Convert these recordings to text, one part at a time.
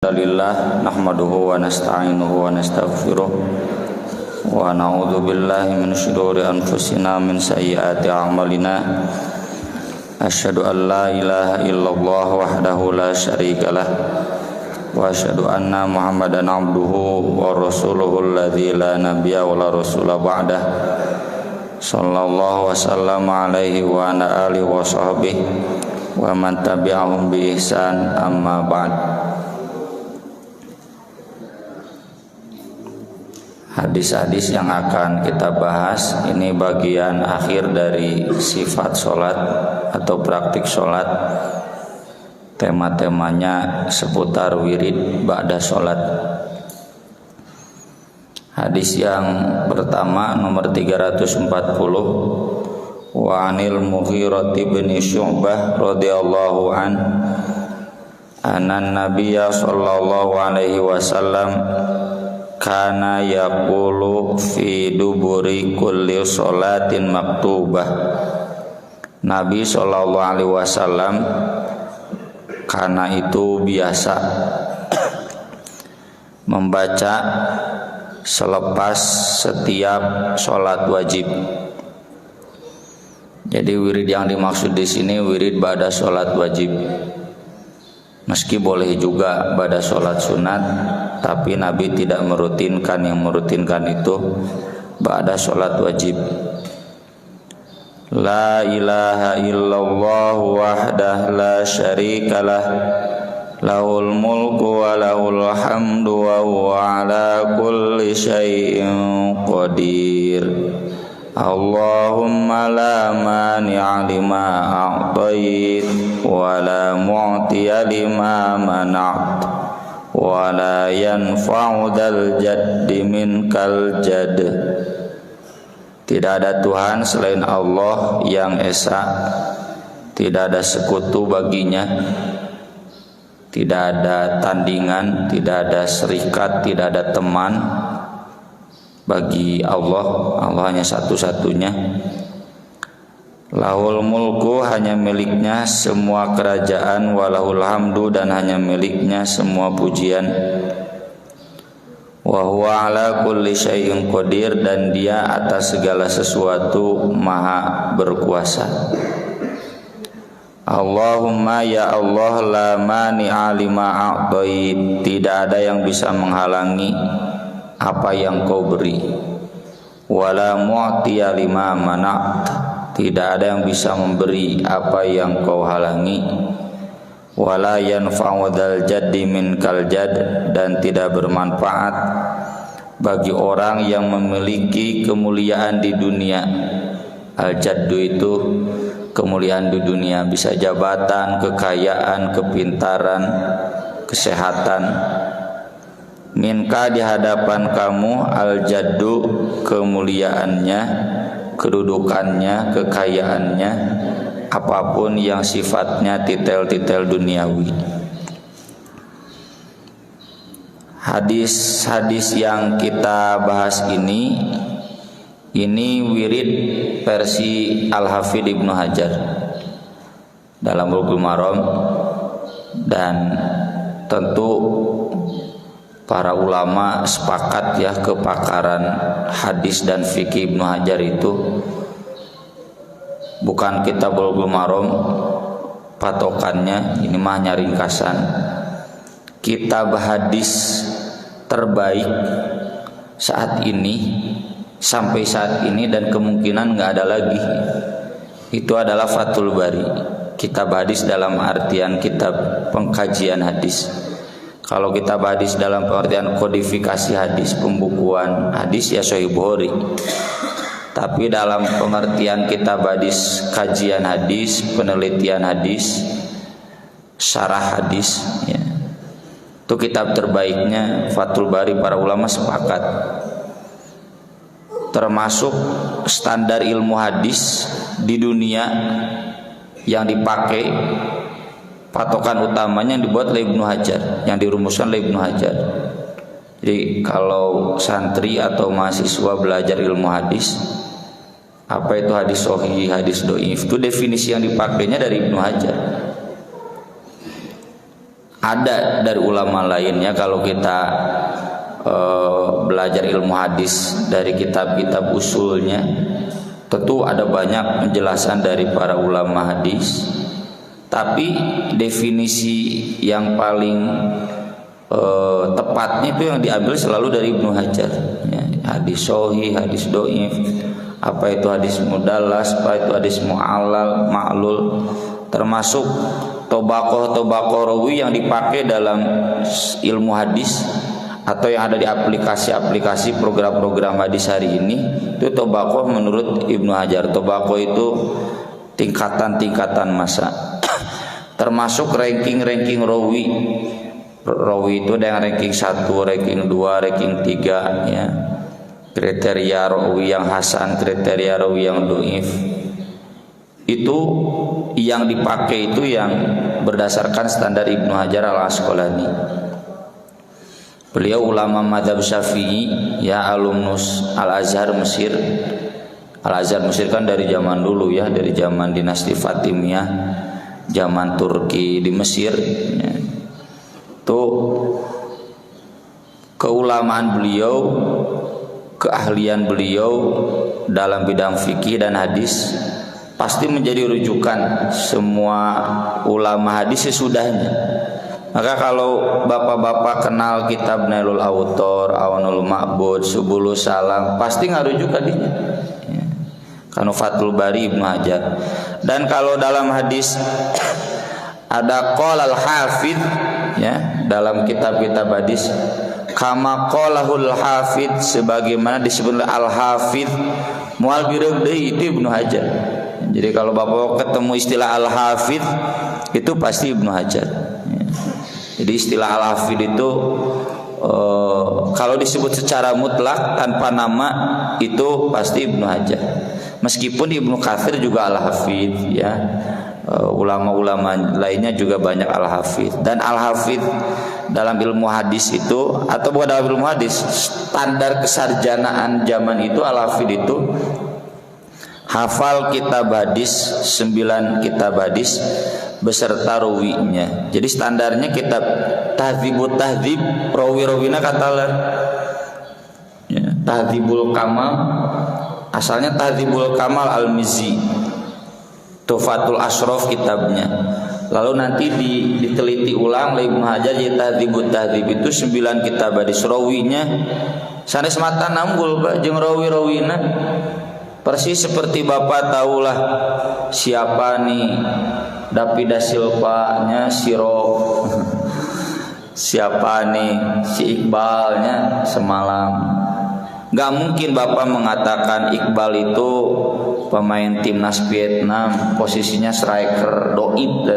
Alhamdulillah nahmaduhu wa nasta'inuhu wa nastaghfiruh wa na'udzu billahi min shururi anfusina min sayyiati a'malina asyhadu an la ilaha illallah wahdahu la syarikalah wa asyhadu anna muhammadan abduhu wa rasuluhu alladzi la nabiyya wa la rasula ba'dah sallallahu wa sallama alaihi wa ala alihi wa sahbihi wa man tabi'ahum bi ihsan amma ba'd. Hadis-hadis yang akan kita bahas ini bagian akhir dari sifat sholat atau praktik sholat. Tema-temanya seputar wirid ba'da sholat. Hadis yang pertama nomor 340, wa anil Mughirah bin Syu'bah radhiyallahu an anan nabiyya sallallahu alaihi wasallam kana yaqulu fi duburi kulli sholatin maktubah. Nabi sallallahu alaihi wasallam karena itu biasa membaca selepas setiap sholat wajib. Jadi wirid yang dimaksud di sini wirid ba'da sholat wajib. Meski boleh juga pada sholat sunat, tapi Nabi tidak merutinkan. Yang merutinkan itu pada sholat wajib. La ilaha illallah wahdah la syarikalah, lahul mulku wa lahul hamdu wa huwa ala kulli syai'in qadir. Allahumma la mani'a lima a'tait wa la mu'tiya lima mana'at wa la yanfa'u dzal jaddi minkal jadd. Tidak ada Tuhan selain Allah yang esa, tidak ada sekutu baginya, tidak ada tandingan, tidak ada serikat, tidak ada teman bagi Allah. Allah hanya satu-satunya. Lahul mulku, hanya miliknya semua kerajaan, walahul hamdu, dan hanya miliknya semua pujian. Wa huwa ala kulli syai'in qadir, dan dia atas segala sesuatu maha berkuasa. Allahumma ya Allah, la mani'a lima a'tait, tidak ada yang bisa menghalangi apa yang kau beri. Wala mu'tiya lima mana'at, tidak ada yang bisa memberi apa yang kau halangi. Wala yanfa'u dzal jaddi minkal jadd, dan tidak bermanfaat bagi orang yang memiliki kemuliaan di dunia. Al-jaddu itu kemuliaan di dunia, bisa jabatan, kekayaan, kepintaran, kesehatan. Minka, di hadapan kamu, al-jaddu kemuliaannya, kedudukannya, kekayaannya, apapun yang sifatnya titel-titel duniawi. Hadis-hadis yang kita bahas ini wirid versi Al-Hafidh Ibnu Hajar dalam Bulughul Maram, dan tentu para ulama sepakat ya, kepakaran hadis dan fikih Ibnu Hajar itu bukan kitab Bulughul Maram patokannya, ini mah hanya ringkasan. Kitab hadis terbaik saat ini, sampai saat ini, dan kemungkinan nggak ada lagi, itu adalah Fathul Bari. Kitab hadis dalam artian kitab pengkajian hadis. Kalau kitab hadis dalam pengertian kodifikasi hadis, pembukuan hadis, ya Sahih Bukhari. Tapi dalam pengertian kitab hadis, kajian hadis, penelitian hadis, syarah hadis, ya, itu kitab terbaiknya Fathul Bari. Para ulama sepakat, termasuk standar ilmu hadis di dunia yang dipakai, patokan utamanya yang dibuat oleh Ibnu Hajar, yang dirumuskan oleh Ibnu Hajar. Jadi kalau santri atau mahasiswa belajar ilmu hadis, apa itu hadis sahih, hadis dhaif, itu definisi yang dipakainya dari Ibnu Hajar. Ada dari ulama lainnya. Kalau kita belajar ilmu hadis dari kitab-kitab usulnya, tentu ada banyak penjelasan dari para ulama hadis. Tapi definisi yang paling tepatnya itu yang diambil selalu dari Ibnu Hajar, ya, hadis sahih, hadis dhaif, apa itu hadis mudallas, apa itu hadis mu'allal, ma'lul, termasuk tobaqoh rawi yang dipakai dalam ilmu hadis atau yang ada di aplikasi-aplikasi program-program hadis hari ini. Itu tobaqoh menurut Ibnu Hajar. Tobaqoh itu tingkatan-tingkatan masa. Termasuk ranking-ranking rawi. Rawi itu ada yang ranking 1, ranking 2, ranking 3, ya. Kriteria rawi yang hasan, kriteria rawi yang dhaif. Itu yang dipakai itu yang berdasarkan standar Ibnu Hajar Al-Asqalani. Beliau ulama mazhab Syafi'i, ya, alumnus Al-Azhar Mesir. Al-Azhar Mesir kan dari zaman dulu, ya, dari zaman dinasti Fatimiyah, zaman Turki di Mesir, ya. Tuh keulamaan beliau, keahlian beliau dalam bidang fikih dan hadis pasti menjadi rujukan semua ulama hadis sesudahnya. Maka kalau bapak-bapak kenal kitab Nailul Autor, Awanul Ma'bud, Subulus Salam, pasti ngarujuk hadinya, ya. Kanu Fathul Bari Ibnu Hajar. Dan kalau dalam hadis ada qala al-hafidz, ya, dalam kitab-kitab hadis kama qalahul hafidz, sebagaimana disebut al-hafidz mual bireg deui itu Ibnu Hajar. Jadi kalau bapak ketemu istilah al-hafidz itu pasti Ibnu Hajar, ya. Jadi istilah al-hafidz itu kalau disebut secara mutlak tanpa nama itu pasti Ibnu Hajar. Meskipun Ibnu Katsir juga al-hafidz, ya. Ulama-ulama lainnya juga banyak al-hafidz. Dan al-hafidz dalam ilmu hadis itu, atau bukan dalam ilmu hadis, standar kesarjanaan zaman itu al-hafidz itu hafal kitab hadis 9 kitab hadis beserta rawinya. Jadi standarnya kitab Tahdzibut Tahdzib, rawi-rawina katalah, ya, Tahdzibul Kamal, asalnya Tahdzibul Kamal Al-Mizzi, Tufatul Ashraf kitabnya. Lalu nanti diteliti ulang oleh Ibnu Hajar, jadi Tahdzibut Tahdzib itu 9 kitab hadis, rawinya sanes mata nambul Pak jeung rawi-rawina. Persis seperti Bapak tahulah siapa nih Davida Silva-nya Siro, siapa nih si Iqbalnya semalam. Gak mungkin Bapak mengatakan Iqbal itu pemain timnas Vietnam, posisinya striker doib.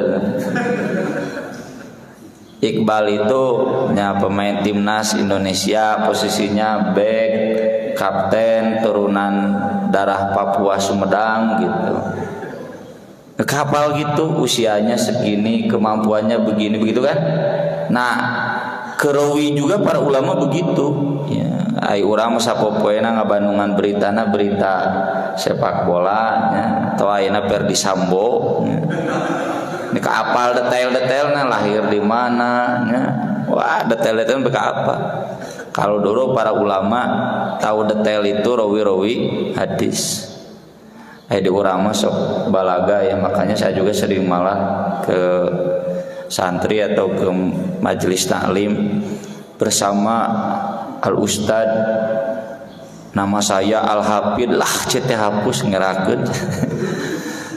Iqbal itu ya, pemain timnas Indonesia, posisinya back, kapten, turunan darah Papua Sumedang gitu. Kapal gitu, usianya segini, kemampuannya begini, begitu kan? Nah, kerawi juga para ulama begitu, ya. Ai urang sapopoena ngabandungan beritana berita sepak bola, ya. Atau ayeuna Perdi Sambo, ya. Ini kaapal detail-detailnya lahir di mana, ya. Wah, detail-detail beka apa? Kalau dulu para ulama tahu detail itu rawi-rawi hadis. Di urang sok balaga, ya, makanya saya juga sering malah ke santri atau ke majelis taklim bersama al ustad, nama saya al hafid lah, cete hapus ngerakeun.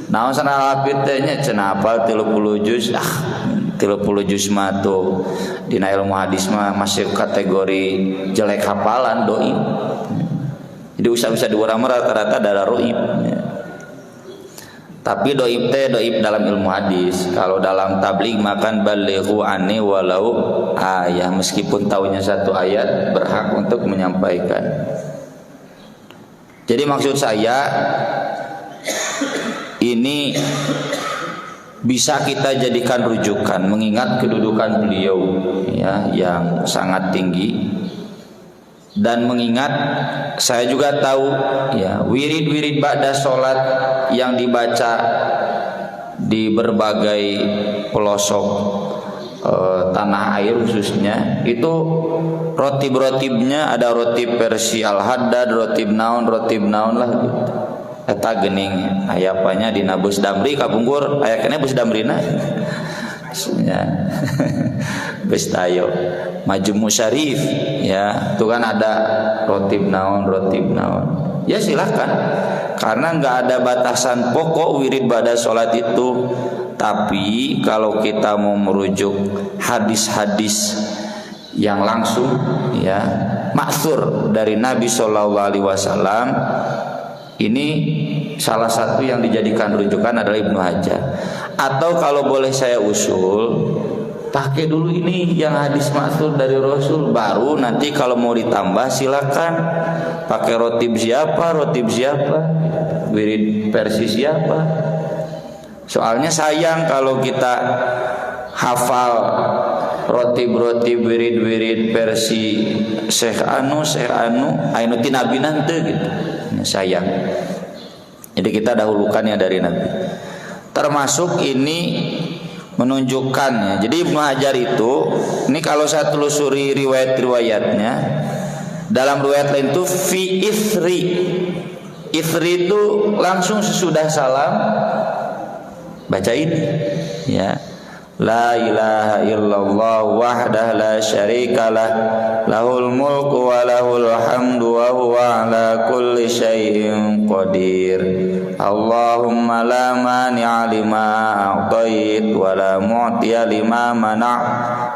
Naon sana al hafid teh nya cenah hafal 30 juz, 30 juz mah tuh dina ilmu hadis mah masih kategori jelek hafalan, doi. Jadi usah-usah di urang rata-rata darah roib, ya. Tapi doib teh doib dalam ilmu hadis. Kalau dalam tabligh makan balighu anni walau ayat, meskipun tahunya satu ayat berhak untuk menyampaikan. Jadi maksud saya ini bisa kita jadikan rujukan mengingat kedudukan beliau, ya, yang sangat tinggi. Dan mengingat saya juga tahu, ya, wirid-wirid ba'da sholat yang dibaca di berbagai pelosok tanah air khususnya itu rotib-rotibnya ada rotib Persi Al-Haddad, rotib naon lah gitu. Eta geuning aya apanya dina Bus Damri kapungkur aya keneh Bus Damrina ya. Bus tayo Majmu Syarif ya itu kan ada rotib naon ya silahkan karena nggak ada batasan pokok wirid pada sholat itu. Tapi kalau kita mau merujuk hadis-hadis yang langsung ya maksur dari Nabi SAW, ini salah satu yang dijadikan rujukan adalah Ibnu Hajar. Atau kalau boleh saya usul, pakai dulu ini yang hadis maksur dari Rasul, baru nanti kalau mau ditambah silakan pakai rotib siapa, wirid versi siapa. Soalnya sayang kalau kita hafal rotib wirid versi Syekh Anu anu ti Nabi nanti gitu. Sayang. Jadi kita dahulukan ya dari Nabi. Termasuk ini menunjukkannya. Jadi Ibnu Hajar itu ini kalau saya telusuri riwayatnya, dalam riwayat lain itu fi ithri itu langsung sesudah salam baca ini ya, la ilaha illallah wahdah la syarikalah lahul mulku wa lahul hamdu wa huwa ala kulli syai'in qadir. Allahumma la mani'a lima a'tait wa la mu'tiya lima mana'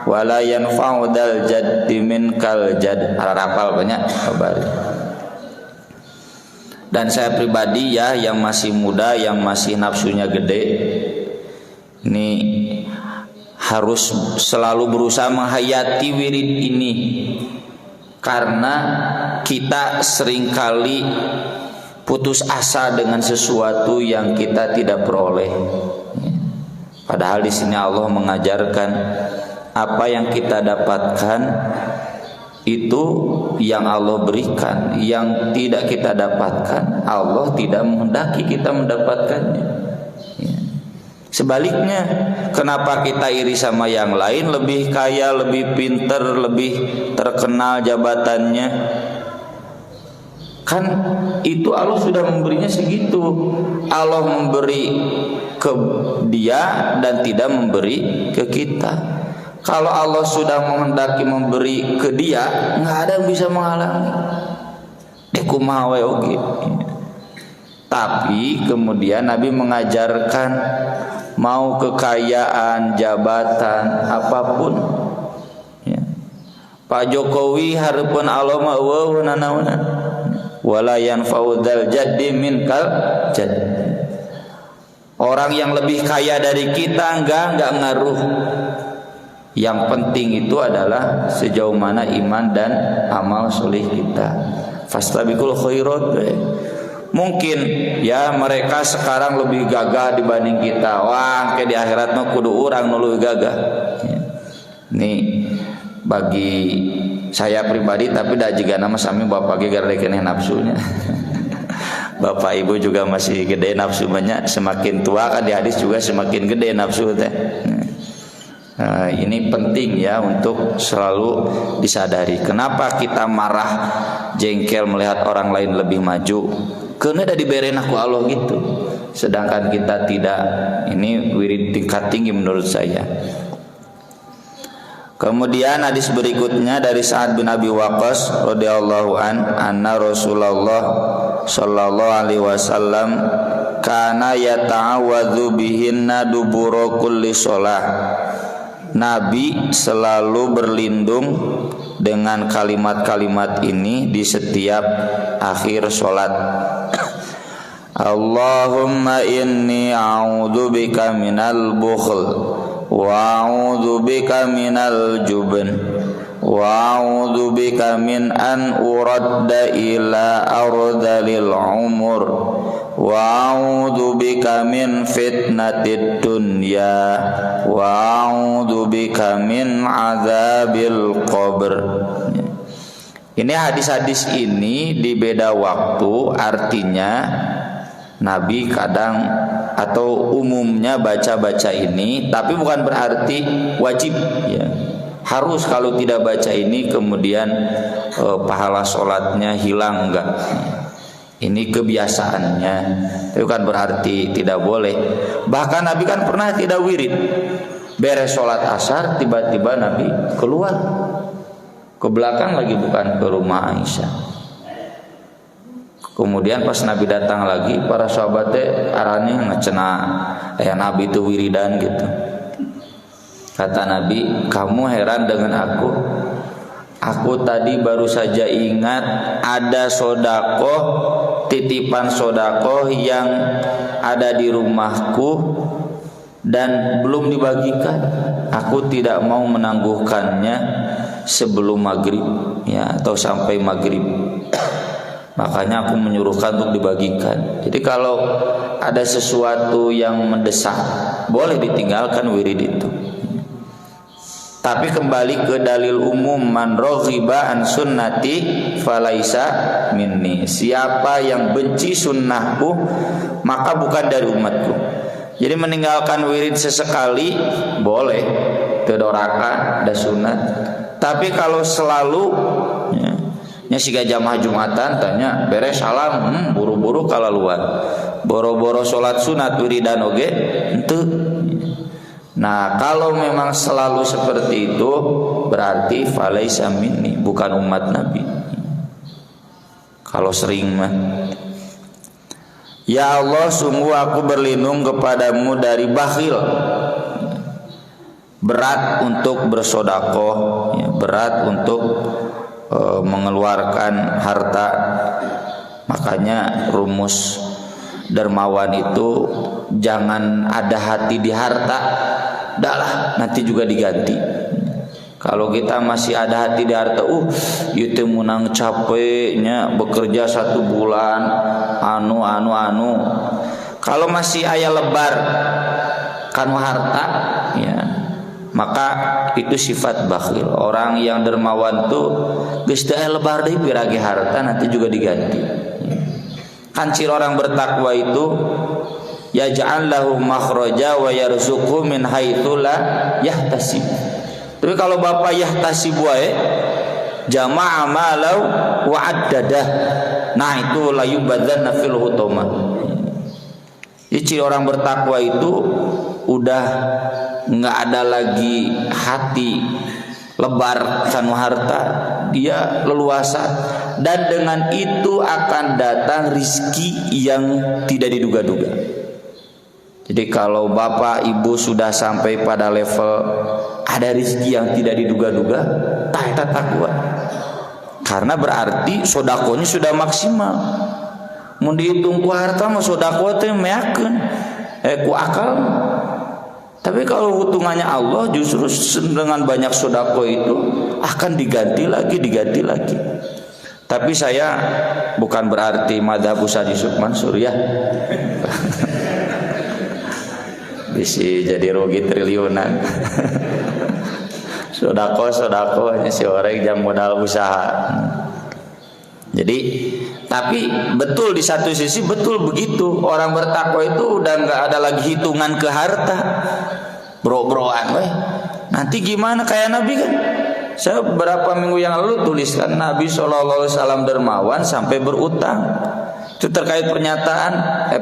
wa la yanfa'u dal jaddi minkal jadd. Hafal banyak kabar. Dan saya pribadi ya yang masih muda, yang masih nafsunya gede, ini harus selalu berusaha menghayati wirid ini, karena kita seringkali putus asa dengan sesuatu yang kita tidak peroleh. Padahal di sini Allah mengajarkan apa yang kita dapatkan itu yang Allah berikan, yang tidak kita dapatkan Allah tidak menghendaki kita mendapatkannya. Sebaliknya, kenapa kita iri sama yang lain, lebih kaya, lebih pinter, lebih terkenal jabatannya? Kan itu Allah sudah memberinya segitu. Allah memberi ke dia dan tidak memberi ke kita. Kalau Allah sudah menghendaki memberi ke dia, nggak ada yang bisa menghalangi. Kumaha we oge. Tapi kemudian Nabi mengajarkan mau kekayaan, jabatan, apapun ya. Pak Jokowi hareupeun Allah mah eueuh nanaonan. Wala yanfa'u dzal jaddi minkal jadd. Orang yang lebih kaya dari kita enggak ngaruh. Yang penting itu adalah sejauh mana iman dan amal soleh kita. Fastabiqul khairat. Mungkin ya mereka sekarang lebih gagah dibanding kita. Wah, kayak di akhirat mah kudu urang nu leuwih gagah. Nih bagi saya pribadi, tapi da jigana mah sami bapak ge gara keneh nafsunya. Bapak ibu juga masih gede nafsu banyak, semakin tua kan di hadis juga semakin gede nafsu teh. Nah, ini penting ya untuk selalu disadari. Kenapa kita marah, jengkel melihat orang lain lebih maju? Karena ada diberi aku Allah gitu. Sedangkan kita tidak. Ini wirid tingkat tinggi menurut saya. Kemudian hadis berikutnya dari Sa'ad bin Abi Waqqas radhiyallahu anna Rasulullah sallallahu alaihi wasallam kana yata'awadzu bihinna dubura kulli shalah. Nabi selalu berlindung dengan kalimat-kalimat ini di setiap akhir sholat. Allahumma inni a'udzubika minal bukhl wa a'udzubika minal jubn wa a'udzubika min an uradda ila ardalil umur wa a'udzubika min fitnatid dunya wa a'udzubika min adzabil qabr. Ini hadis-hadis ini di beda waktu, artinya Nabi kadang atau umumnya baca ini, tapi bukan berarti wajib ya. Harus kalau tidak baca ini kemudian pahala sholatnya hilang, enggak. Ini kebiasaannya, itu kan berarti tidak boleh. Bahkan Nabi kan pernah tidak wirid. Beres sholat asar tiba-tiba Nabi keluar ke belakang lagi, bukan ke rumah Aisyah. Kemudian pas Nabi datang lagi, para sahabatnya arahnya ngecena Nabi itu wiridan gitu. Kata Nabi, kamu heran dengan aku? Aku tadi baru saja ingat ada sodakoh, titipan sodakoh yang ada di rumahku dan belum dibagikan. Aku tidak mau menangguhkannya sebelum maghrib ya, atau sampai maghrib. Makanya aku menyuruhkan untuk dibagikan. Jadi kalau ada sesuatu yang mendesak, boleh ditinggalkan wirid itu. Tapi kembali ke dalil umum, man raghiba an sunnati falaisa minni. Siapa yang benci sunnahku maka bukan dari umatku. Jadi meninggalkan wirid sesekali boleh, tedoraka da sunat. Tapi kalau selalu nya siga jamaah Jumatan tanya beres salam buru-buru kalaluan. Boro-boro salat sunat wiridan oge henteu. Nah, kalau memang selalu seperti itu berarti falaisa minni, bukan umat Nabi. Kalau sering mah, ya Allah, sungguh aku berlindung kepadamu dari bakhil. Berat untuk bersodakoh ya, berat untuk mengeluarkan harta. Makanya rumus dermawan itu jangan ada hati di harta, dah nanti juga diganti. Kalau kita masih ada hati di harta, itu menang capeknya bekerja 1 bulan, anu. Kalau masih aya lebar kanu harta, ya maka itu sifat bakhil. Orang yang dermawan tuh geus teu aya lebar deui piragi harta, nanti juga diganti. Kan ciri orang bertakwa itu yaj'al lahu makhraja wa yarzuqhu min haitsu la yahtasib. Tapi kalau bapak yahtasib wae jama'a malau wa addadah. Nah itu la yubadzanna fil hutama. Jadi ciri orang bertakwa itu udah enggak ada lagi hati lebar kanu harta, dia leluasa, dan dengan itu akan datang rizki yang tidak diduga-duga. Jadi kalau bapak ibu sudah sampai pada level ada rizki yang tidak diduga-duga, tak takwa. Karena berarti sodakonya sudah maksimal. Mun dihitung ku harta mah sodako teh meakeun ku akal. Tapi kalau hitungannya Allah, justru dengan banyak sodako itu akan diganti lagi. Tapi saya bukan berarti madhab Ustaz Yusuf Mansur ya. Bisa jadi rugi triliunan. Sodako hanya si orang yang modal usaha. Jadi, tapi betul di satu sisi betul begitu, orang bertakwa itu udah nggak ada lagi hitungan ke harta, bro-broan, nanti gimana kayak Nabi kan? Saya beberapa minggu yang lalu tuliskan Nabi SAW dermawan sampai berutang. Itu terkait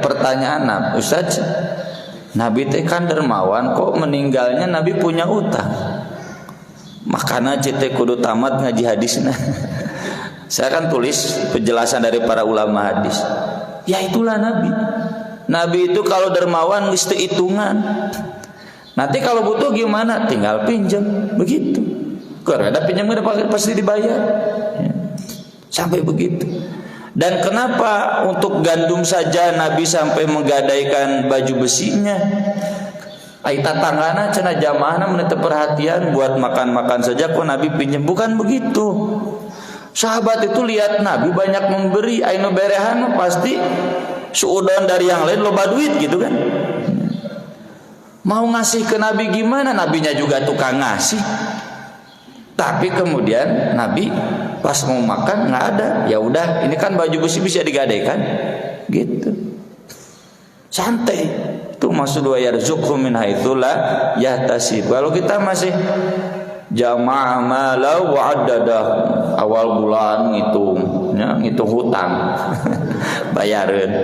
pertanyaan Nabi, Ustaz, Nabi teh kan dermawan, kok meninggalnya Nabi punya utang? Makanya cete kudu tamat ngaji hadisnya. Saya akan tulis penjelasan dari para ulama hadis. Ya itulah Nabi. Nabi itu kalau dermawan mesti hitungan. Nanti kalau butuh gimana? Tinggal pinjam, begitu. Kalau ada pinjam pasti dibayar. Ya. Sampai begitu. Dan kenapa untuk gandum saja Nabi sampai menggadaikan baju besinya? Aita tanggana cenah jamaahna menetap perhatian buat makan-makan saja kok Nabi pinjam, bukan begitu. Sahabat itu lihat Nabi banyak memberi, ainu berehan pasti suudon dari yang lain loba duit gitu kan. Mau ngasih ke Nabi gimana? Nabinya juga tukang ngasih. Tapi kemudian Nabi pas mau makan nggak ada. Ya udah, ini kan baju besi bisa digadaikan, gitu. Santai. Itu maksud wa yarzuqhu min haitsu la yahtasib. Kalau kita masih jama'a mala wa addada, awal bulan ngitung, ya, ngitung hutang. Bayarin.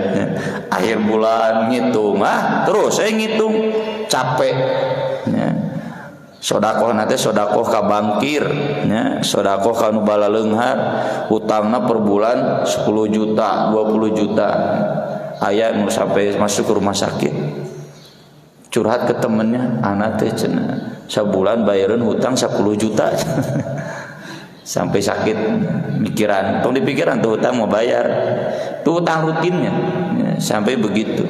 Akhir bulan ngitung, terus saya ngitung capek. Ya. Sodakoh nanti sodakoh ka bangkir, ya, sodakoh ka nu balaleunghar, hutangna per bulan 10 juta, 20 juta. Aya nu sampai masuk ke rumah sakit. Curhat ke temennya, anak teh cenah sabulan bayareun hutang 10 juta. Sampai sakit mikiran, tong dipikiran tuh hutang mau bayar. Tuh hutang rutinnya, ya, sampai begitu.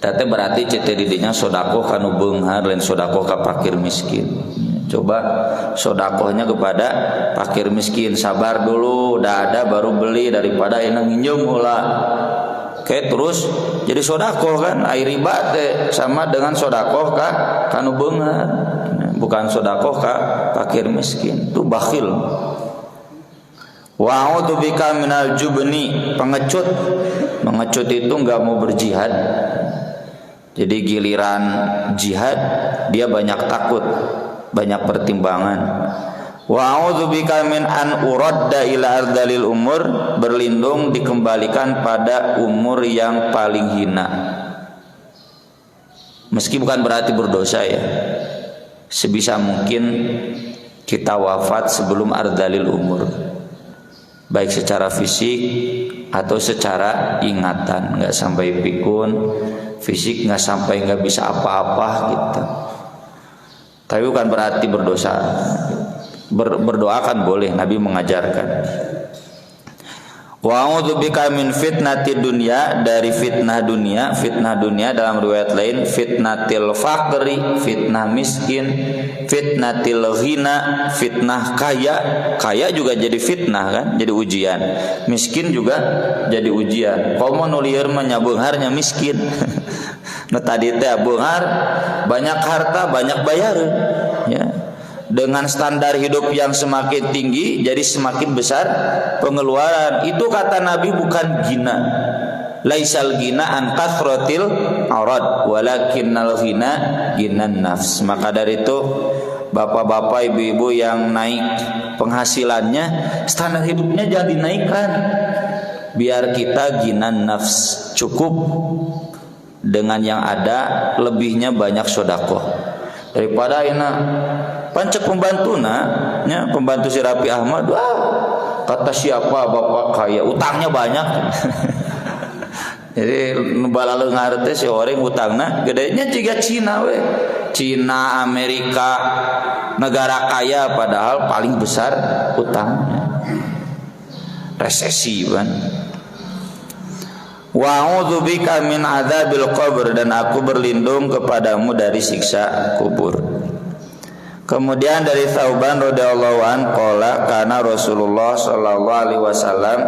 Tete berarti cete didinya sodakoh kanu beunghar lain sodakoh ka fakir miskin. Coba sodakohnya kepada fakir miskin, sabar dulu, udah ada baru beli daripada enak nginjem heula. Oke, terus jadi sodakoh kan, air riba teh sama dengan sodakoh kanu beunghar, bukan sodakoh ka fakir miskin. Itu bakhil. Wa a'udzu bika minal jubni, pengecut. Pengecut itu enggak mau berjihad. Jadi giliran jihad dia banyak takut, banyak pertimbangan. Wa a'udzubika min an uradda ila ardalil umur, berlindung dikembalikan pada umur yang paling hina. Meski bukan berarti berdosa ya. Sebisa mungkin kita wafat sebelum ardalil umur. Baik secara fisik atau secara ingatan, enggak sampai pikun, fisik enggak sampai enggak bisa apa-apa gitu. Tapi bukan berarti berdosa. Berdoa kan boleh, Nabi mengajarkan. Wa a'udzubika min fitnatid dunya, dari fitnah dunia. Fitnah dunia dalam riwayat lain fitnatil faqri, fitnah miskin, fitnatil ghina, fitnah kaya. Kaya juga jadi fitnah kan, jadi ujian. Miskin juga jadi ujian. Komo nu lieur mah nya beungharnya miskin. Nu tadi teh beunghar banyak harta, banyak bayareun, ya. Dengan standar hidup yang semakin tinggi, jadi semakin besar pengeluaran. Itu kata Nabi bukan gina. Laisal gina an kathratil arad, walakinnal ghina ginan nafs. Maka dari itu bapak-bapak, ibu-ibu yang naik penghasilannya, standar hidupnya jangan dinaikkan. Biar kita ginan nafs, cukup dengan yang ada, lebihnya banyak sedekah. Daripada ina pancek pembantuna, ya, pembantu si Rapi Ahmad, kata siapa bapak kaya, utangnya banyak. Jadi balaleunghar teh si orang utangna gedenya jiga Cina we. Cina, Amerika, negara kaya padahal paling besar utangnya. Resesi kan. Wa a'udzubika min adzabil qabr, dan aku berlindung kepadamu dari siksa kubur. Kemudian dari Thauban radhiyallahu an qala kana Rasulullah sallallahu alaihi wasallam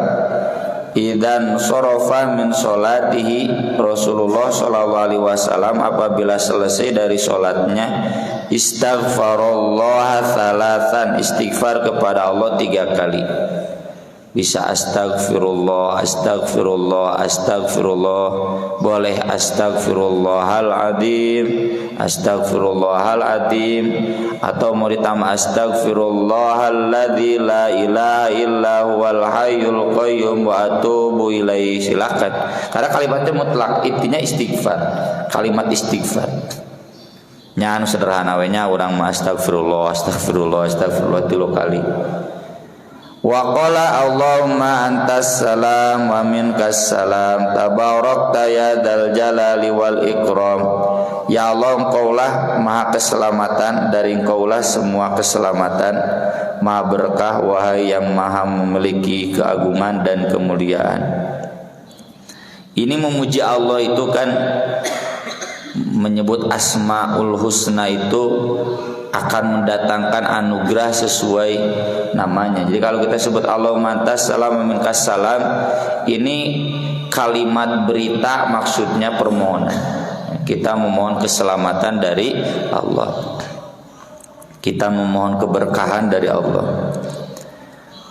idan sarafa min salatihi, Rasulullah sallallahu alaihi wasallam apabila selesai dari salatnya istaghfarallah thalathan, istighfar kepada Allah 3 kali. Bisa astagfirullah, astagfirullah, astagfirullah, boleh astagfirullahal adzim, astagfirullahal adzim, atau mau ditambah astagfirullahalladzi la ilaha illa huwal hayyul qayyum wa atubu ilaihi. Silakan, karena kalimatnya mutlak, intinya istighfar, kalimat istighfar. Nya anu sederhana we nya urang mah astagfirullah, astagfirullah, astagfirullah 3 kali. Wa qala Allahumma antas salam wa minkas salam tabarakta ya dzal jalali wal ikram. Ya Allah, Engkaulah maha keselamatan, dari Engkaulah semua keselamatan, maha berkah, wahai yang maha memiliki keagungan dan kemuliaan. Ini memuji Allah itu kan, menyebut Asmaul Husna itu akan mendatangkan anugerah sesuai namanya. Jadi kalau kita sebut Allahumma antas salam wa minkas salam, ini kalimat berita, maksudnya permohonan. Kita memohon keselamatan dari Allah, kita memohon keberkahan dari Allah.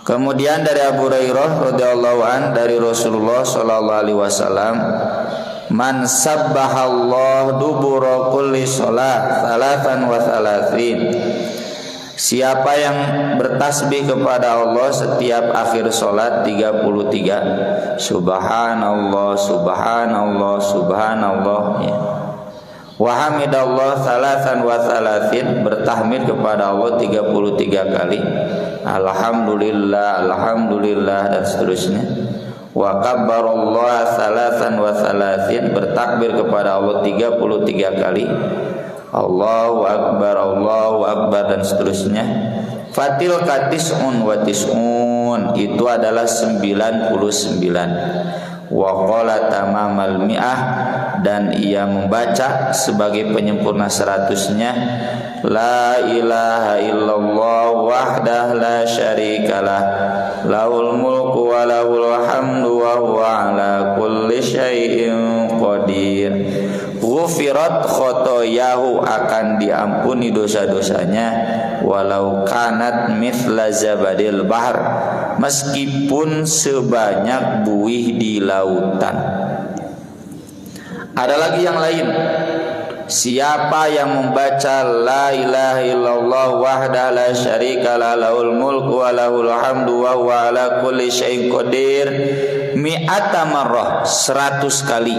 Kemudian dari Abu Hurairah radhiyallahu an, dari Rasulullah sallallahu alaihi wasallam, Man sabbahallah dubura kulli sholat salatan wa salasin. Siapa yang bertasbih kepada Allah setiap akhir sholat 33. Subhanallah, subhanallah, subhanallah ya. Wa hamidallah salatan wa salasin. Bertahmid kepada Allah 33 kali. Alhamdulillah, alhamdulillah dan seterusnya. Wa kabbarallah salatan wa salasin. Bertakbir kepada Allah 33 kali. Allahu akbar dan seterusnya. Fatil katis'un wa tis'un. Itu adalah 99. Wa qala tamamal mi'ah. Dan ia membaca sebagai penyempurna 100-nya, la ilaha illallah wahdah la syarikalah lahul mulku wa lahul hamdu wa huwa ala kulli syai'in qadir. Ghufirat khotoyahu, akan diampuni dosa-dosanya, walau kanat mithla zabadil bahr, meskipun sebanyak buih di lautan. Ada lagi yang lain. Siapa yang membaca la ilaha illallah wahdah la syarikalah lahul mulku wa lahul hamdu wa huwa ala kulli syai'in qadir mi'ata marrah, 100 kali,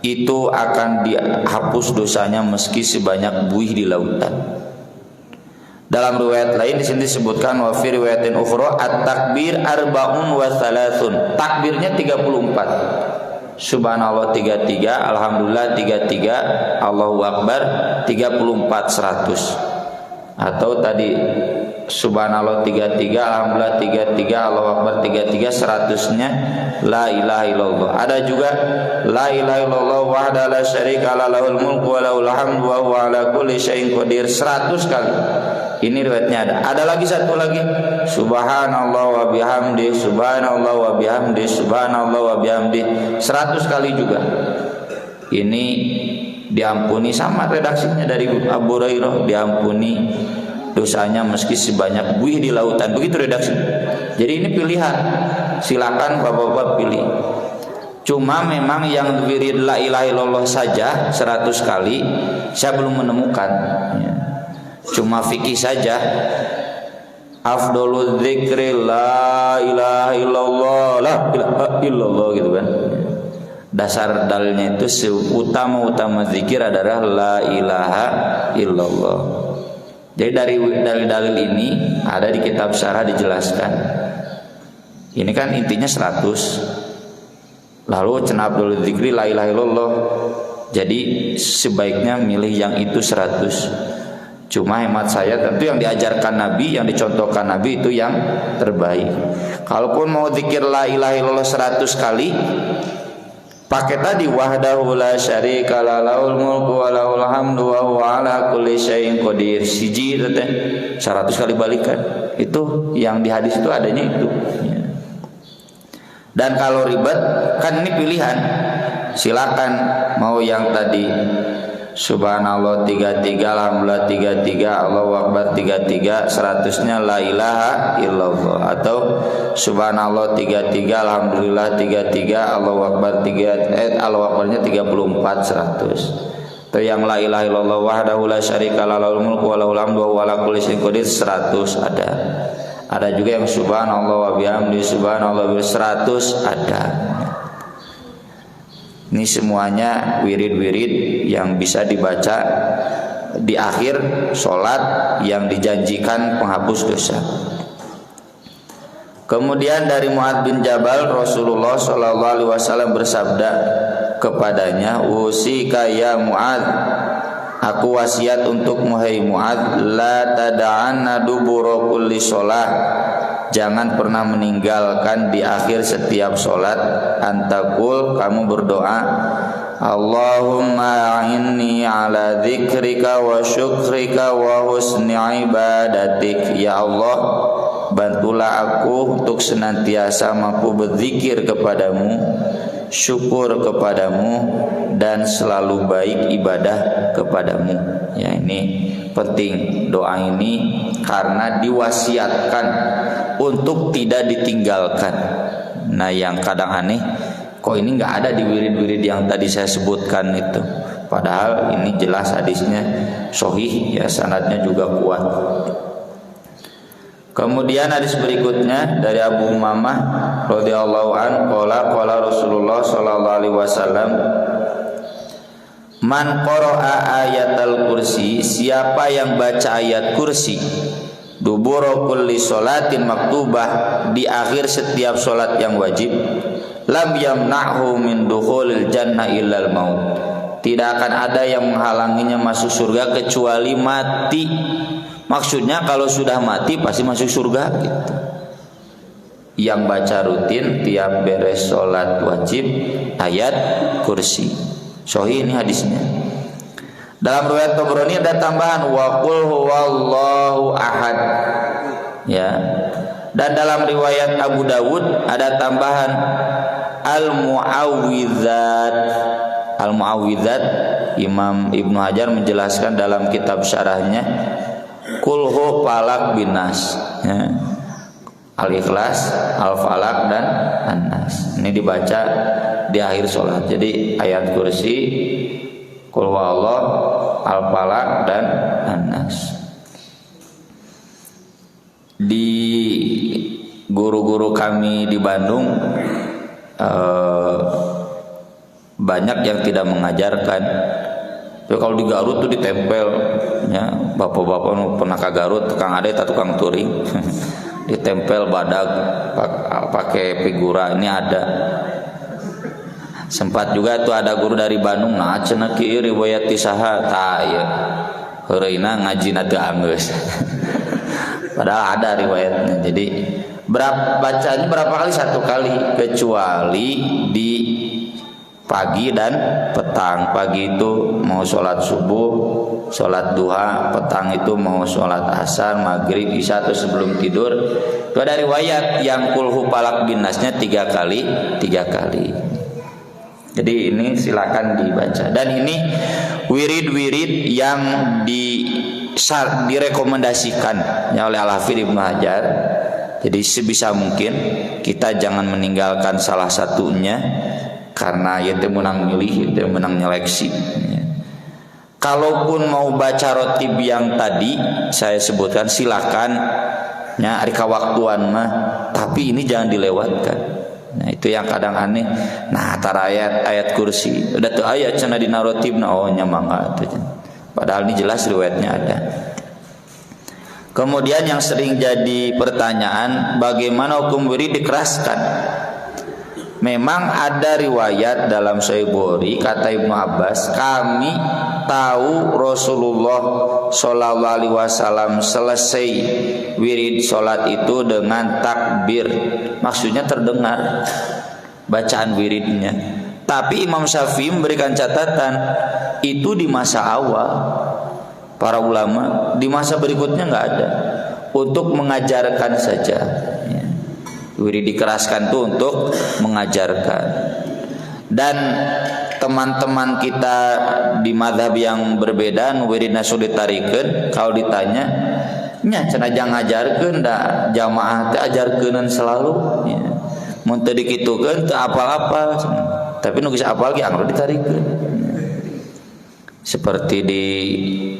itu akan dihapus dosanya meski sebanyak buih di lautan. Dalam riwayat lain di sini disebutkan wa fi riwayatin ukhra at-takbir arba'un wa thalathun. Takbirnya 34. Subhanallah 33, alhamdulillah 33, Allahu akbar 34 100. Atau tadi subhanallah 33, alhamdulillah 33, Allahu akbar 33, 100-nya la ilaha illallah. Ada juga la ilaha illallah wahdahu la syarikalah lahul mulku wa lahul hamdu wa huwa ala kulli syai'in qadir 100 kali. Ini riwayatnya ada. Ada lagi satu lagi. Subhanallah wa bihamdi, subhanallah wa bihamdi, subhanallah wa bihamdi 100 kali juga. Ini diampuni, sama redaksinya dari Abu Hurairah, diampuni dosanya meski sebanyak buih di lautan. Begitu redaksi. Jadi ini pilihan. Silakan bapak-bapak pilih. Cuma memang yang wirid la ilaha illallah saja 100 kali saya belum menemukan. Cuma fikih saja. Afdolul dzikri la ilaha illallah, la ilaha illallah gitu kan. Dasar dalilnya itu utama zikir adalah la ilaha illallah. Jadi dari dalil-dalil ini ada di kitab syarah dijelaskan. Ini kan intinya 100. Lalu cenah Abdul Dzikri la ilaha illallah. Jadi sebaiknya milih yang itu 100. Cuma hemat saya tentu yang diajarkan Nabi, yang dicontohkan Nabi itu yang terbaik. Kalaupun mau zikir la ilaha illallah 100 kali, pakai tadi wahdahu la syarikalah lahul mulku wa lahul hamdu wa huwa ala kulli syai'in qadir. Siji teh 100 kali balikan. Itu yang di hadis itu adanya itu. Dan kalau ribet kan ini pilihan. Silakan mau yang tadi subhanallah 33, alhamdulillah 33, Allahu akbar 33, 100-nya la ilaha illallah. Atau subhanallah 33, alhamdulillah 33, Allahu akbar 3, Allahu akbarnya 34 100. Atau yang la ilaha illallah wahdahu la syarikalah lahul mulku wa lahul hamdu wa huwa ala kulli syai'in qadir 100 ada. Ada juga yang subhanallah wa bihamdi subhanallah 100 ada. Ini semuanya wirid-wirid yang bisa dibaca di akhir sholat yang dijanjikan penghapus dosa. Kemudian dari Mu'adz bin Jabal, Rasulullah SAW bersabda kepadanya, usika ya Mu'adz, aku wasiat untukmu hai Mu'adz, la tada'anna dubura kulli sholat, jangan pernah meninggalkan di akhir setiap sholat antakul, kamu berdoa Allahumma a'inni ala dzikrika wa syukrika wa husni ibadatik. Ya Allah, bantulah aku untuk senantiasa mampu berzikir kepadamu, syukur kepadamu, dan selalu baik ibadah kepadamu. Ya, ini penting doa ini karena diwasiatkan untuk tidak ditinggalkan. Nah, yang kadang aneh kok ini nggak ada di wirid-wirid yang tadi saya sebutkan itu. Padahal ini jelas hadisnya sahih ya, sanadnya juga kuat. Kemudian hadis berikutnya dari Abu Umamah radhiyallahu an qala Rasulullah sallallahu alaihi wasallam, man qara'a ayatal kursi, siapa yang baca ayat kursi dubura kulli sholatin maktubah, di akhir setiap sholat yang wajib, lam yamna'hu min dukhulil jannah illal maut, tidak akan ada yang menghalanginya masuk surga kecuali mati. Maksudnya kalau sudah mati pasti masuk surga gitu. Yang baca rutin tiap beres sholat wajib ayat kursi. Sahih ini hadisnya. Dalam riwayat Tabrani ada tambahan wa qul huwallahu ahad. Ya. Dan dalam riwayat Abu Dawud ada tambahan al-mu'awwidzat. Al-mu'awwidzat, Imam Ibnu Hajar menjelaskan dalam kitab syarahnya, kulhu falak binas, ya. Al-Ikhlas, Al-Falak dan An-Nas. Ini dibaca di akhir sholat. Jadi ayat kursi, Qul huwallah, Al-Falak dan An-Nas. Di guru-guru kami di Bandung banyak yang tidak mengajarkan. Tapi kalau di Garut tuh ditempel, ya, bapak-bapak pernah ke Garut, tukang ade atau tukang touring, ditempel badag pakai figura, ini ada. Sempat juga tuh ada guru dari Bandung, nah cenah kieu riwayat ti saha, tah ieu heureuna ngajina teu anggeus. Padahal ada riwayatnya. Jadi bacanya berapa kali? 1 kali, kecuali di pagi dan petang. Pagi itu mau sholat subuh, sholat duha. Petang itu mau sholat asar, maghrib, isya atau sebelum tidur. Itu ada riwayat yang kulhu palak binasnya 3 kali. Jadi ini silakan dibaca. Dan ini wirid-wirid yang direkomendasikan ya oleh Al-Hafidz Ibnu Hajar. Jadi sebisa mungkin kita jangan meninggalkan salah satunya, karena itu menang milih, itu menang nyeleksi. Kalaupun mau baca rotib yang tadi saya sebutkan, silakan ya, ari kawaktuan mah, tapi ini jangan dilewatkan. Nah itu yang kadang aneh. Nah tara ayat kursi udah tuh ayat cenah dina rotibna, oh nya mangga tuh. Padahal ini jelas riwayatnya ada. Kemudian yang sering jadi pertanyaan, bagaimana hukum wirid dikeraskan? Memang ada riwayat dalam Sahih Bukhari, kata Ibnu Abbas, kami tahu Rasulullah Shallallahu Alaihi Wasallam selesai wirid sholat itu dengan takbir, maksudnya terdengar bacaan wiridnya. Tapi Imam Syafi'i memberikan catatan, itu di masa awal para ulama, di masa berikutnya nggak ada, untuk mengajarkan saja. Wirid dikeraskan tuh untuk mengajarkan. Dan teman-teman kita di mazhab yang berbeda wiridna sulit tarikeun, kalau ditanya nya cenah jang ngajarkeun da jamaah teh ajarkeunan selalu ya. Mun teu dikitukeun teu apal-apal, tapi nu geus apal ge anggar ditarikeun. Seperti di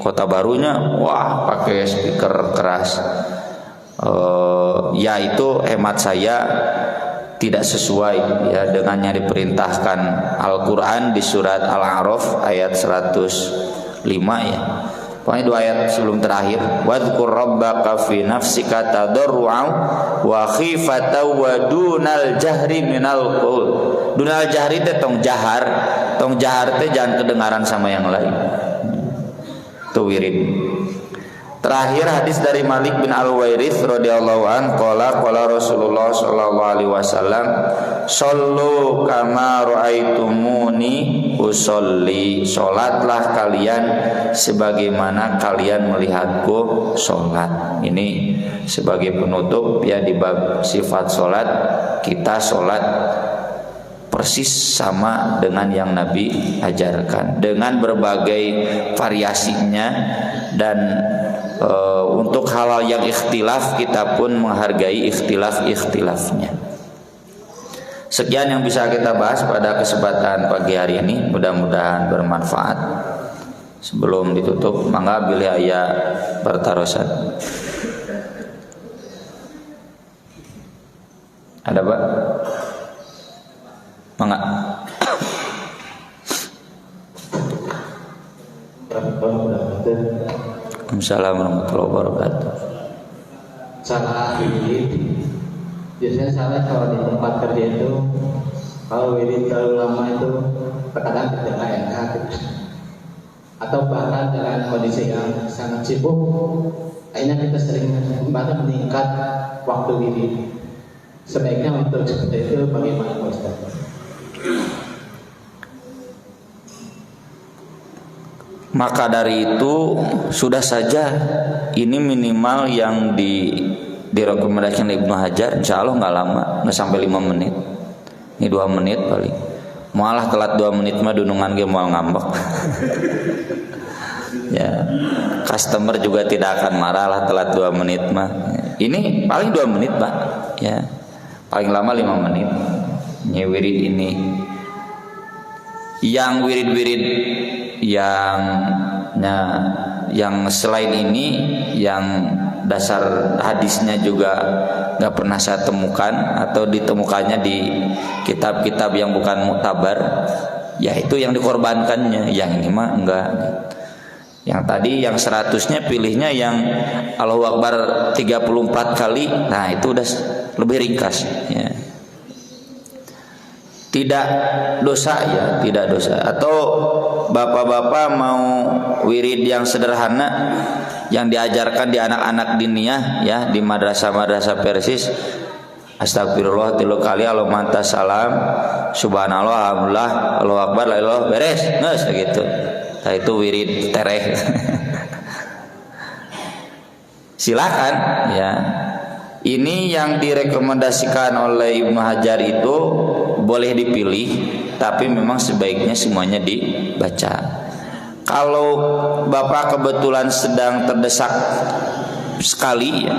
Kota Barunya, wah pakai speaker keras. Ya itu hemat saya tidak sesuai ya dengan yang diperintahkan Al-Qur'an di surat Al-A'raf ayat 105 ya. Pokoknya 2 ayat sebelum terakhir, wadhkur rabbaka fi nafsika tadarru'an wa khifatan wa dunal jahri minal qaul. Dunal jahri teh tong jahar teh jangan kedengaran sama yang lain. Itu wirid. Terakhir hadis dari Malik bin Al-Wairits radhiyallahu an qala Rasulullah sallallahu alaihi wasallam, shollu kama raaitumuni usolli, salatlah kalian sebagaimana kalian melihatku salat. Ini sebagai penutup ya di bab sifat salat, kita salat persis sama dengan yang Nabi ajarkan dengan berbagai variasinya. Dan untuk hal-hal yang ikhtilaf kita pun menghargai ikhtilafnya. Sekian yang bisa kita bahas pada kesempatan pagi hari ini, mudah-mudahan bermanfaat. Sebelum ditutup, mangga bilih aya pertarosan. Ada Pak? Mangga. Waalaikumsalam warahmatullahi wabarakatuh. Salah wirid, biasanya salah kalau di tempat kerja itu, kalau wirid terlalu lama itu terkadang tidak enak, atau bahkan dengan kondisi yang sangat sibuk, akhirnya kita sering bahkan meningkat waktu wirid. Sebaiknya untuk seperti itu bagaimana Pak Ustaz? Maka dari itu sudah saja ini minimal yang direkomendasikan Ibnu Hajar, insya Allah nggak lama, nggak sampai 5 menit. Ini 2 menit paling. Malah telat 2 menit mah dunungan ge moal ngambek. Ya, customer juga tidak akan marah lah telat 2 menit mah. Ini paling 2 menit Pak. Ya, paling lama 5 menit. Wirid ini. Yang wirid-wirid yang selain ini, yang dasar hadisnya juga nggak pernah saya temukan atau ditemukannya di kitab-kitab yang bukan muktabar, ya itu yang dikorbankannya. Yang ini mah enggak. Yang tadi yang 100-nya pilihnya yang Allahu Akbar 34 kali, nah itu udah lebih ringkas ya. Tidak dosa ya, tidak dosa. Atau bapak-bapak mau wirid yang sederhana yang diajarkan di anak-anak diniyah ya, di madrasah-madrasah Persis. Astagfirullah 3 kali, Allahumma salam, subhanallah, alhamdulillah, Allahu Akbar, la ilaha beres. Nges gitu. Nah, itu wirid tereh. Silakan ya. Ini yang direkomendasikan oleh Ibnu Hajar itu boleh dipilih, tapi memang sebaiknya semuanya dibaca. Kalau Bapak kebetulan sedang terdesak sekali ya,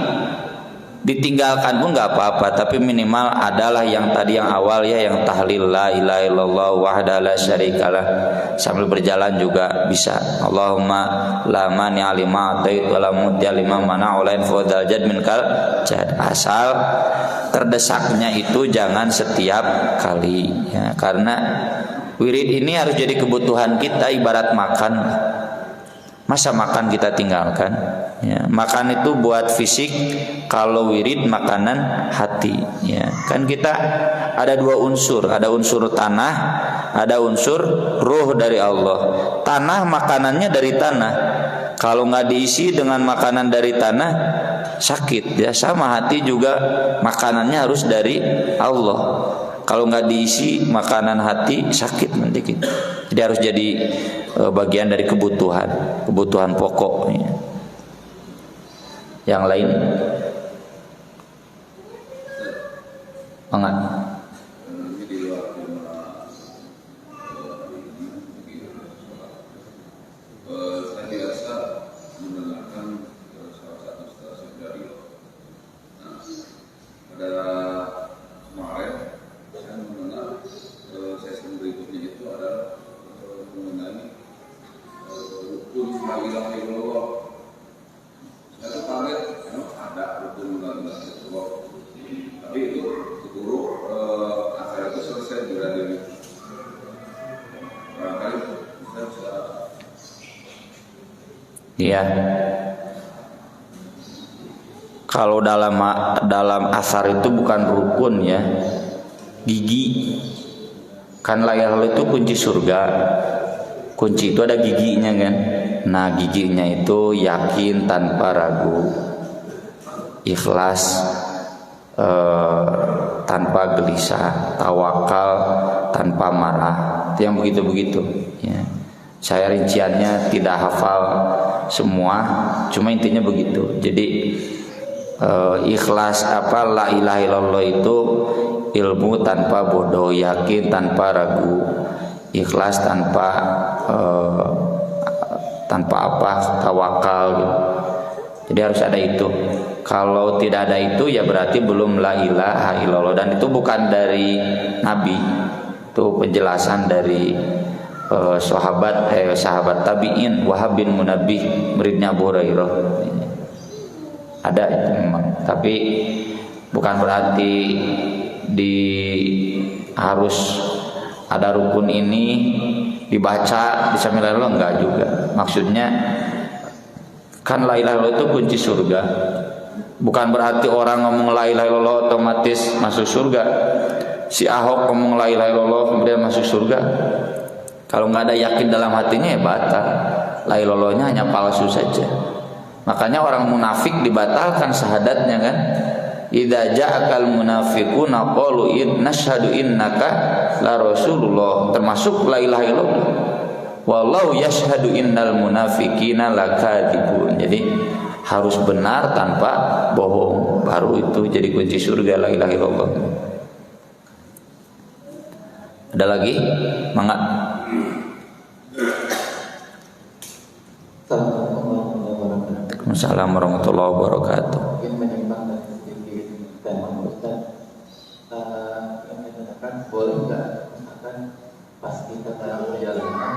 ditinggalkan pun nggak apa-apa, tapi minimal adalah yang tadi yang awal ya, yang tahlil la ilaha illallah wahdahu la syarikalah, sambil berjalan juga bisa. Allahumma la mani'a lima a'tait wa la mu'tiya lima mana'ta wa la yanfa'u dzal jadd minkal jadd. Asal terdesaknya itu jangan setiap kali ya, karena wirid ini harus jadi kebutuhan kita, ibarat makan. Masa makan kita tinggalkan ya, makan itu buat fisik, kalau wirid makanan hati ya. Kan kita ada 2 unsur, ada unsur tanah, ada unsur ruh dari Allah. Tanah makanannya dari tanah, kalau nggak diisi dengan makanan dari tanah sakit ya. Sama hati juga makanannya harus dari Allah, kalau nggak diisi makanan hati sakit nanti kita. Jadi harus jadi bagian dari kebutuhan pokok ya. Yang lain enggak. Saya biasa mendengarkan salah satu stasiun radio. Nah, pada kemarin saya mendengar sesi berikutnya itu adalah mengenai rukun la ilaha illallah. Saya kaget, memang ada rukun la ilaha illallah. Tapi itu guru acara itu selesai di radio. Barangkali saya bisa. Iya. Kalau dalam asar itu bukan rukun ya, gigi. Kan la ilaha illallah itu kunci surga. Kunci itu ada giginya kan. Nah, giginya itu yakin tanpa ragu, ikhlas tanpa gelisah, tawakal tanpa marah. Itu yang begitu-begitu ya. Saya rinciannya tidak hafal semua, cuma intinya begitu. Jadi ikhlas apa la ilaha illallah itu ilmu tanpa bodoh, yakin tanpa ragu, ikhlas tanpa apa, tawakal gitu. Jadi harus ada itu. Kalau tidak ada itu ya berarti belum la ilaha illallah, dan itu bukan dari Nabi. Itu penjelasan dari sahabat tabi'in Wahab bin Munabbih, muridnya Abu Hurairah. Ada itu memang, tapi bukan berarti harus ada rukun ini dibaca di sambil la enggak juga. Maksudnya kan la ilaha illallah itu kunci surga. Bukan berarti orang ngomong la ilaha illallah otomatis masuk surga. Si Ahok ngomong la ilaha illallah kemudian masuk surga. Kalau nggak ada yakin dalam hatinya ya batal. La ilaha illallahnya hanya palsu saja. Makanya orang munafik dibatalkan syahadatnya kan. Idza ja'akal munafiquna qalu nashhadu innaka la rasulullah, termasuk la ilaha illallah. Wallahu yashhadu innal munafiqina lakadzibun. Jadi harus benar tanpa bohong, baru itu jadi kunci surga la ilaha illallah. Ada lagi? Mangga. Assalamualaikum warahmatullahi wabarakatuh. Mungkin menyimpang dari sedikit tema Ustaz. Yang dikatakan boleh nggak misalkan pas kita dalam perjalanan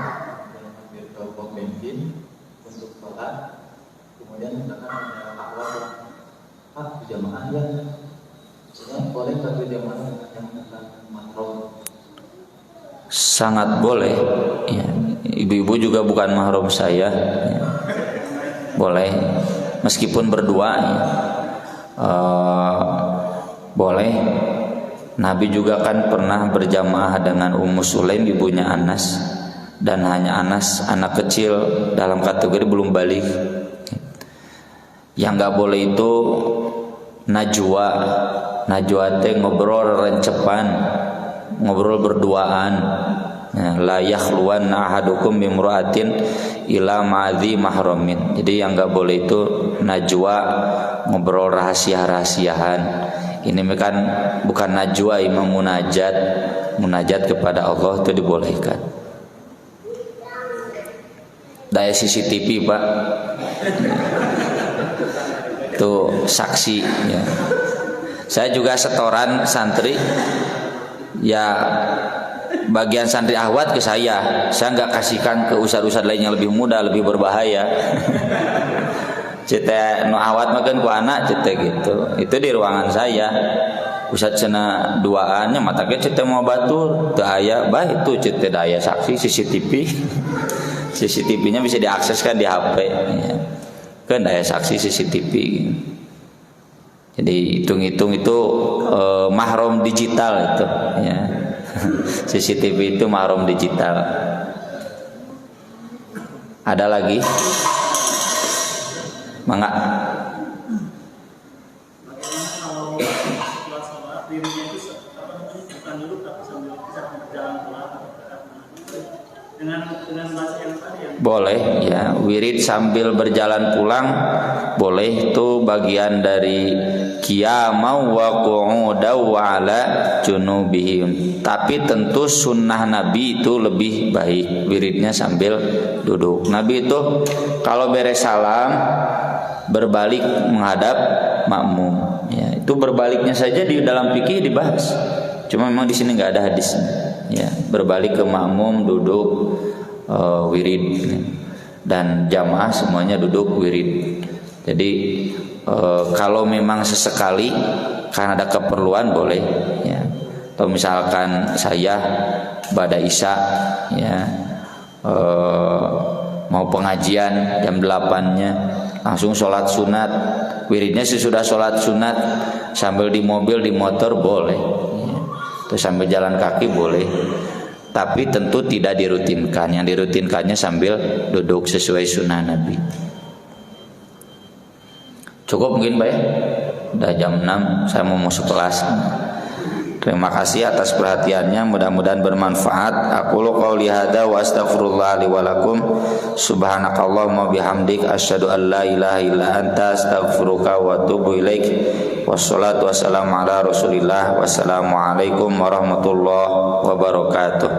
yang hampir ke pom bensin untuk sholat, kemudian misalkan ada akhwat jamaah yang boleh satu jamaah yang misalkan mahram? Sangat boleh ya. Ibu-ibu juga bukan mahram saya ya. Boleh meskipun berdua ya. Boleh. Nabi juga kan pernah berjamaah dengan Ummu Sulaim ibunya Anas, dan hanya Anas anak kecil dalam kategori belum balik. Yang nggak boleh itu najwa. Najwa teh ngobrol rencepan, ngobrol berduaan. La yakhluwanna ahadukum bimra'atin ila ma'adhi mahramin. Jadi yang enggak boleh itu najwa, ngobrol rahasia-rahasiaan. Ini kan bukan najwa, imam munajat kepada Allah itu dibolehkan. Daya CCTV Pak, itu saksi ya. Saya juga setoran santri ya, bagian santri ahwat ke saya nggak kasihkan ke ustad-ustad lain yang lebih muda, lebih berbahaya. Cete no ahwat makan ku anak cete gitu. Itu di ruangan saya. Ustad cenah duaannya mata ke cete mau batur, teu aya bae itu cete daya saksi CCTV. CCTV-nya bisa diakseskan di HP ya. Kan daya saksi CCTV. Jadi hitung-hitung itu mahram digital itu ya. CCTV itu mahram digital. Ada lagi? Mangga. Kalau setelah sholat dirinya itu bukan duduk tapi sambil bisa berjalan pulang dengan bahasa yang tadi yang boleh ya, wirid sambil berjalan pulang boleh, itu bagian dari qiyamau wa qu'udaw wa ala junubihim. Tapi tentu sunnah Nabi itu lebih baik wiridnya sambil duduk. Nabi itu kalau beres salam berbalik menghadap makmum ya. Itu berbaliknya saja di dalam fikih dibahas. Cuma memang di sini nggak ada hadisnya ya. Berbalik ke makmum duduk wirid dan jamaah semuanya duduk wirid. Jadi kalau memang sesekali karena ada keperluan boleh ya. Atau misalkan saya pada isya ya, mau pengajian jam 8-nya langsung sholat sunat, wiridnya sesudah sholat sunat sambil di mobil di motor boleh ya. Terus sambil jalan kaki boleh. Tapi tentu tidak dirutinkan. Yang dirutinkannya sambil duduk sesuai sunnah Nabi. Cukup mungkin Pak ya? Udah jam 6, saya mau masuk kelas. Terima kasih atas perhatiannya, mudah-mudahan bermanfaat. Aqulu qouli hadza wa astaghfirullah li wa lakum. Subhanakallahumma bihamdik asyhadu an la ilaha illa anta astaghfiruka wa atubu ilaik. Wassalatu wassalamu ala Rasulillah. Wassalamualaikum warahmatullahi wabarakatuh.